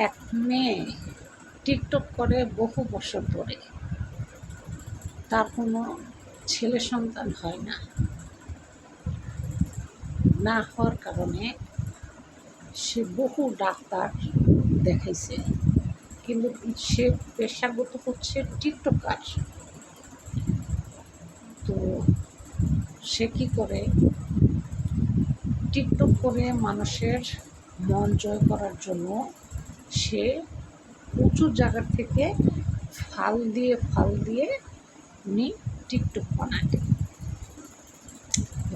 এক মেয়ে টিকটক করে বহু বছর ধরে, তার কোনো ছেলে সন্তান হয় না। না হওয়ার কারণে সে বহু ডাক্তার দেখাইছে, কিন্তু সে পেশাগত হচ্ছে টিকটকার। তো সে কী করে, টিকটক করে মানুষের মন জয় করার জন্য সে উঁচু জায়গা থেকে ফাল দিয়ে উনি টিকটক বানায়,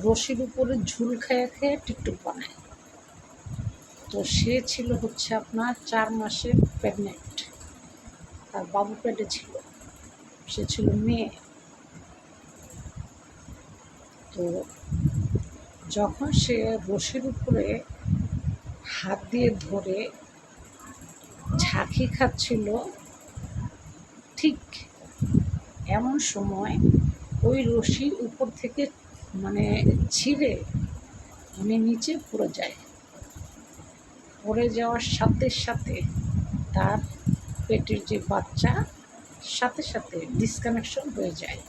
রশির উপরে ঝুল খেয়ে টিকটক বানায়। তো সে ছিল হচ্ছে আপনার 4 মাসের প্রেগনেন্ট, তার বাবু পেটে ছিল, সে ছিল মেয়ে। তো যখন সে রশির উপরে হাত দিয়ে ধরে ঝাঁকি খাচ্ছিল, ঠিক এমন সময় ওই রশি উপর থেকে ছিঁড়ে উনি নিচে পড়ে যায়। পড়ে যাওয়ার সাথে সাথে তার পেটের যে বাচ্চা সাথে সাথে ডিসকানেকশন হয়ে যায়।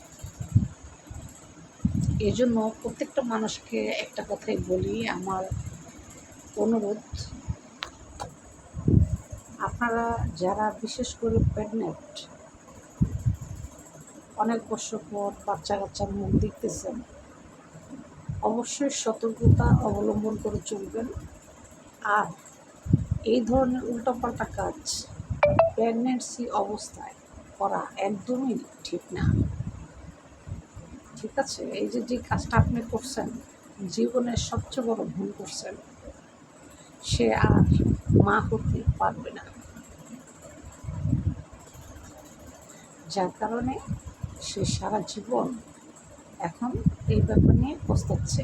এজন্য প্রত্যেকটা মানুষকে একটা কথাই বলি, আমার অনুরোধ, আপনারা যারা বিশেষ করে প্রেগনেন্ট, অনেক বছর পর বাচ্চা কাচ্চার মুখ দেখতেছেন, অবশ্যই সতর্কতা অবলম্বন করে চলবেন। আর এই ধরনের উল্টাপাল্টা কাজ প্রেগনেন্সি অবস্থায় করা একদমই ঠিক না। ঠিক আছে, এই যে কাজটা আপনি করছেন, জীবনের সবচেয়ে বড় ভুল করছেন। সে আর মা হতে পারবে না, যার কারণে সে সারা জীবন এখন এই ব্যাপার নিয়ে পস্তাচ্ছে।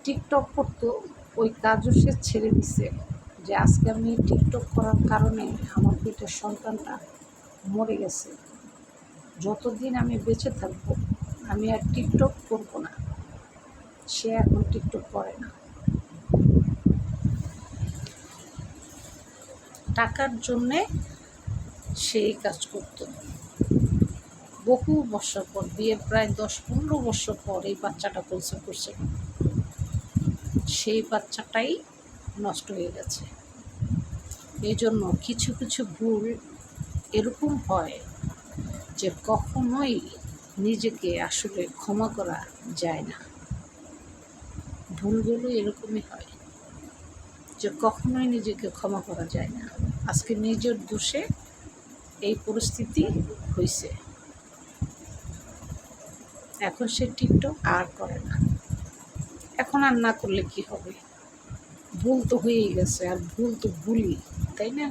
টিকটক করতো, ওই কাজও সে ছেড়ে দিছে, যে আজকে আমি টিকটক করার কারণে আমার পেটের সন্তানটা মরে গেছে, যতদিন আমি বেঁচে থাকবো আমি আর টিকটক করবো না। সে এখন টিকটক করে না। টাকার জন্যে সে এই কাজ করত। বহু বছর পর, বিয়ের প্রায় 10-15 বছর পর এই বাচ্চাটা কনসিভ করছে। সেই বাচ্চাটাই নষ্ট হয়ে গেছে। এই জন্য কিছু কিছু ভুল এরকম হয় যে কখনোই নিজেকে আসলে ক্ষমা করা যায় না। ভুলগুলো এরকমই হয় যে কখনোই নিজেকে ক্ষমা করা যায় না। আজকে নিজের দোষে এই পরিস্থিতি হয়েছে। এখন সে টিকটক আর করে না। এখন আর না করলে কি হবে? ভুল তো হয়েই গেছে, আর ভুল তো ভুলই, তাই না?